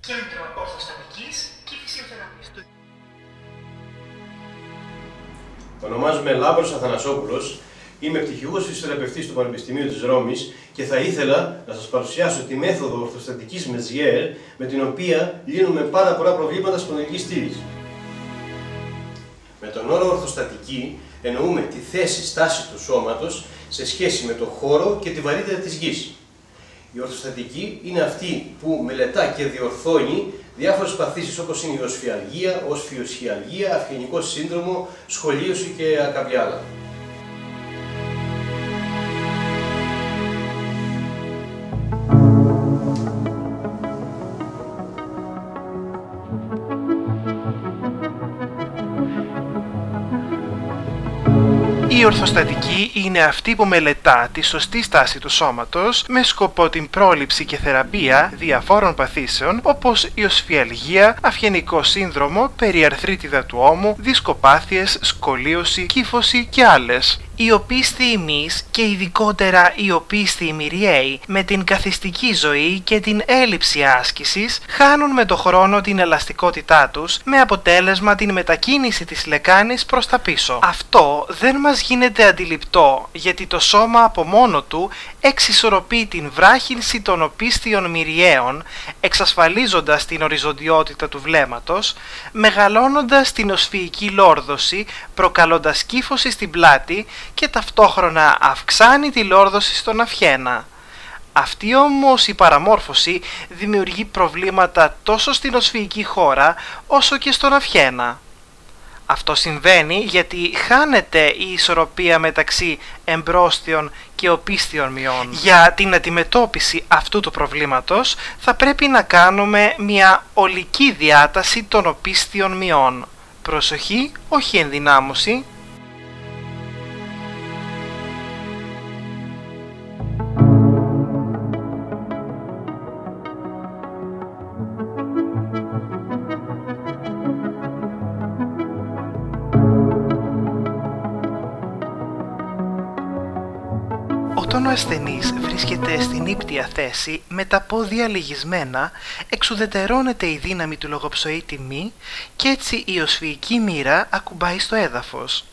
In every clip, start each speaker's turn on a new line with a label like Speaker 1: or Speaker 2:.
Speaker 1: Κέντρο Ορθοστατικής και Φυσιοθεραπείας.
Speaker 2: Ονομάζομαι Λάμπρος Αθανασόπουλος, είμαι πτυχιούχος φυσιοθεραπευτής του Πανεπιστημίου της Ρώμης και θα ήθελα να σας παρουσιάσω τη μέθοδο ορθοστατικής Μεζιέρ με την οποία λύνουμε πάρα πολλά προβλήματα σπονδυλικής στήλης. Με τον όρο ορθοστατική εννοούμε τη θέση στάση του σώματος σε σχέση με το χώρο και τη βαρύτητα της γης. Η ορθοστατική είναι αυτή που μελετά και διορθώνει διάφορες παθήσεις όπως είναι η οσφιαλγία, οσφιοσχιαλγία, αυγενικό σύνδρομο, σχολίωση και κάποια άλλα.
Speaker 3: Η ορθοστατική είναι αυτή που μελετά τη σωστή στάση του σώματος με σκοπό την πρόληψη και θεραπεία διαφόρων παθήσεων όπως η οσφιαλγία, αυγενικό σύνδρομο, περιαρθρίτιδα του ώμου, δισκοπάθειες, σκολίωση, κύφωση και άλλες. Οι οπίστοι ημείς και ειδικότερα οι οπίστοι ημιριαίοι με την καθιστική ζωή και την έλλειψη άσκησης χάνουν με το χρόνο την ελαστικότητά τους με αποτέλεσμα την μετακίνηση της λεκάνης προς τα πίσω. Αυτό δεν μας γίνεται αντιληπτό γιατί το σώμα από μόνο του εξισορροπεί την βράχυνση των οπίστιων μυριαίων εξασφαλίζοντας την οριζοντιότητα του βλέμματος, μεγαλώνοντας την οσφυϊκή λόρδωση, προκαλώντας κύφωση στην πλάτη και ταυτόχρονα αυξάνει τη λόρδωση στον αυγένα. Αυτή όμως η παραμόρφωση δημιουργεί προβλήματα τόσο στην οσφυϊκή χώρα όσο και στον αυγένα. Αυτό συμβαίνει γιατί χάνεται η ισορροπία μεταξύ εμπρόστιων και οπίστιων μειών. Για την αντιμετώπιση αυτού του προβλήματος θα πρέπει να κάνουμε μια ολική διάταση των οπίστιων μειών. Προσοχή, όχι ενδυνάμωση. Όταν ο ασθενής βρίσκεται στην ύπτια θέση με τα πόδια λυγισμένα, εξουδετερώνεται η δύναμη του λογοψοίτη μη και έτσι η οσφυϊκή μοίρα ακουμπάει στο έδαφος.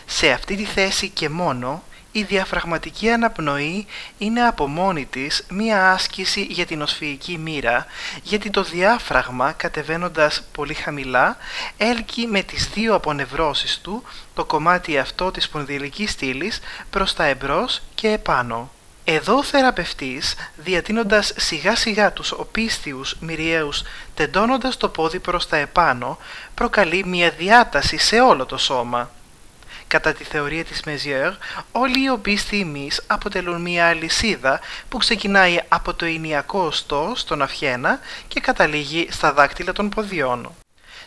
Speaker 3: Σε αυτή τη θέση και μόνο, η διαφραγματική αναπνοή είναι από μόνη της μία άσκηση για την οσφυϊκή μοίρα, γιατί το διάφραγμα κατεβαίνοντας πολύ χαμηλά έλκει με τις δύο απονευρώσεις του το κομμάτι αυτό της σπονδυλικής στήλης προς τα εμπρός και επάνω. Εδώ ο θεραπευτής, διατείνοντας σιγά σιγά τους οπίστιους μυριαίους τεντώνοντας το πόδι προς τα επάνω, προκαλεί μία διάταση σε όλο το σώμα. Κατά τη θεωρία της Μεζιέρ, όλοι οι οπίστοι ημείς αποτελούν μία αλυσίδα που ξεκινάει από το ηνιακό οστό στον αυγένα και καταλήγει στα δάκτυλα των ποδιών.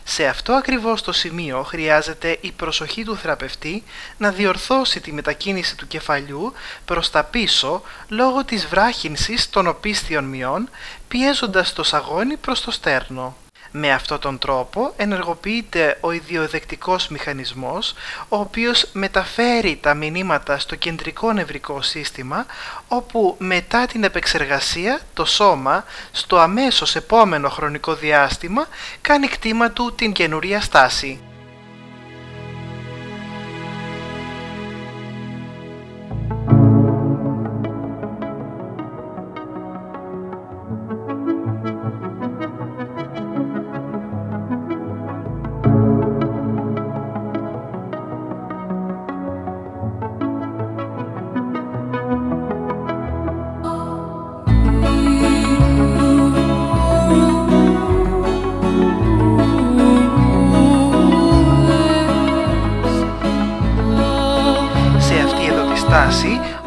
Speaker 3: Σε αυτό ακριβώς το σημείο χρειάζεται η προσοχή του θεραπευτή να διορθώσει τη μετακίνηση του κεφαλιού προς τα πίσω λόγω της βράχυνσης των οπίστιων μειών, πιέζοντας το σαγόνι προς το στέρνο. Με αυτόν τον τρόπο ενεργοποιείται ο ιδιοδεκτικός μηχανισμός, ο οποίος μεταφέρει τα μηνύματα στο κεντρικό νευρικό σύστημα, όπου μετά την επεξεργασία το σώμα, στο αμέσως επόμενο χρονικό διάστημα, κάνει κτήμα του την καινούρια στάση.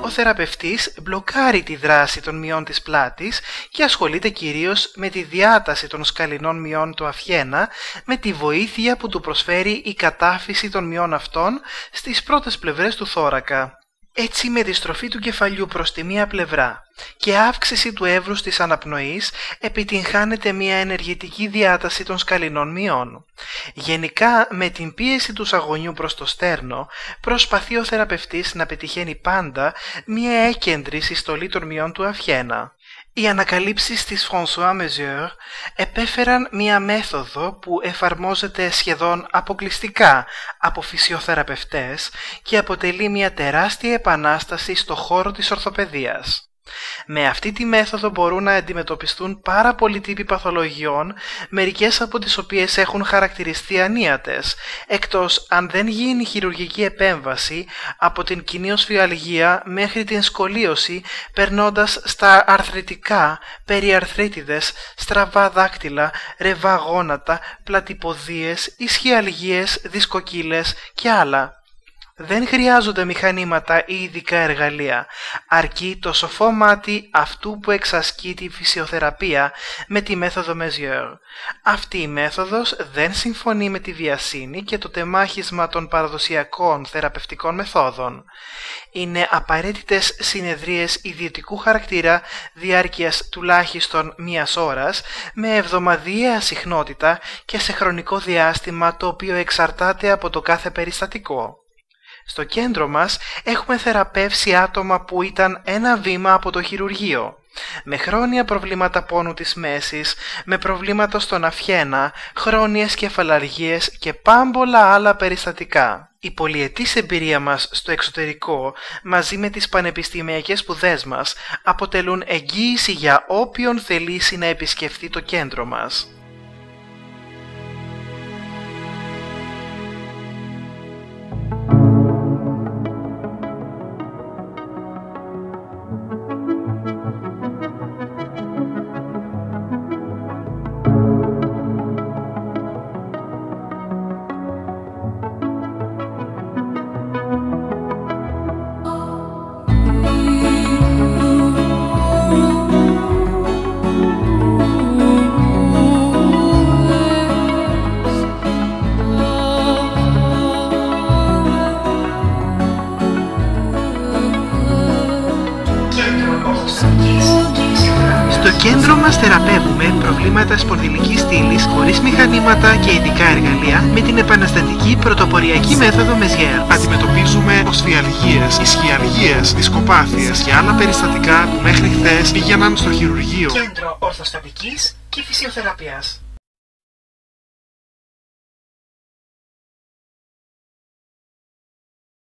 Speaker 3: Ο θεραπευτής μπλοκάρει τη δράση των μειών της πλάτης και ασχολείται κυρίως με τη διάταση των σκαλινών μειών του αυγένα με τη βοήθεια που του προσφέρει η κατάφυση των μειών αυτών στις πρώτες πλευρές του θώρακα. Έτσι με τη στροφή του κεφαλιού προς τη μία πλευρά και αύξηση του εύρους της αναπνοής επιτυγχάνεται μια ενεργητική διάταση των σκαλινών μειών. Γενικά με την πίεση του σαγωνιού προς το στέρνο προσπαθεί ο θεραπευτής να πετυχαίνει πάντα μια έκεντρη συστολή των μειών του αυγένα. Οι ανακαλύψεις της François Mézières επέφεραν μία μέθοδο που εφαρμόζεται σχεδόν αποκλειστικά από φυσιοθεραπευτές και αποτελεί μία τεράστια επανάσταση στο χώρο της ορθοπαιδείας. Με αυτή τη μέθοδο μπορούν να αντιμετωπιστούν πάρα πολλοί τύποι παθολογιών, μερικές από τις οποίες έχουν χαρακτηριστεί ανίατες, εκτός αν δεν γίνει χειρουργική επέμβαση από την κοινή οσφιαλγία μέχρι την σκολίωση, περνώντας στα αρθριτικά, περιαρθρίτιδες, στραβά δάκτυλα, ρευά γόνατα, πλατυποδίες, ισχυαλγίες, δισκοκύλες και άλλα. Δεν χρειάζονται μηχανήματα ή ειδικά εργαλεία, αρκεί το σοφό μάτι αυτού που εξασκεί τη φυσιοθεραπεία με τη μέθοδο Mézières. Αυτή η μέθοδος δεν συμφωνεί με τη βιασύνη και το τεμάχισμα των παραδοσιακών θεραπευτικών μεθόδων. Είναι απαραίτητες συνεδρίες ιδιωτικού χαρακτήρα διάρκειας τουλάχιστον 1 ώρας, με εβδομαδιαία συχνότητα και σε χρονικό διάστημα το οποίο εξαρτάται από το κάθε περιστατικό. Στο κέντρο μας έχουμε θεραπεύσει άτομα που ήταν ένα βήμα από το χειρουργείο, με χρόνια προβλήματα πόνου της μέσης, με προβλήματα στον αυχένα, χρόνιες κεφαλαργίες και πάμπολα άλλα περιστατικά. Η πολυετής εμπειρία μας στο εξωτερικό, μαζί με τις πανεπιστημιακές σπουδές μας, αποτελούν εγγύηση για όποιον θελήσει να επισκεφτεί το κέντρο μας. Στο κέντρο μας θεραπεύουμε προβλήματα σπονδυλικής στήλης χωρίς μηχανήματα και ειδικά εργαλεία με την επαναστατική πρωτοποριακή μέθοδο Mézières.
Speaker 4: Αντιμετωπίζουμε οσφιαλγίες, ισχυαλγίες, δισκοπάθειες και άλλα περιστατικά που μέχρι χθες πήγαιναν στο χειρουργείο.
Speaker 1: Κέντρο Ορθοστατικής και Φυσιοθεραπείας.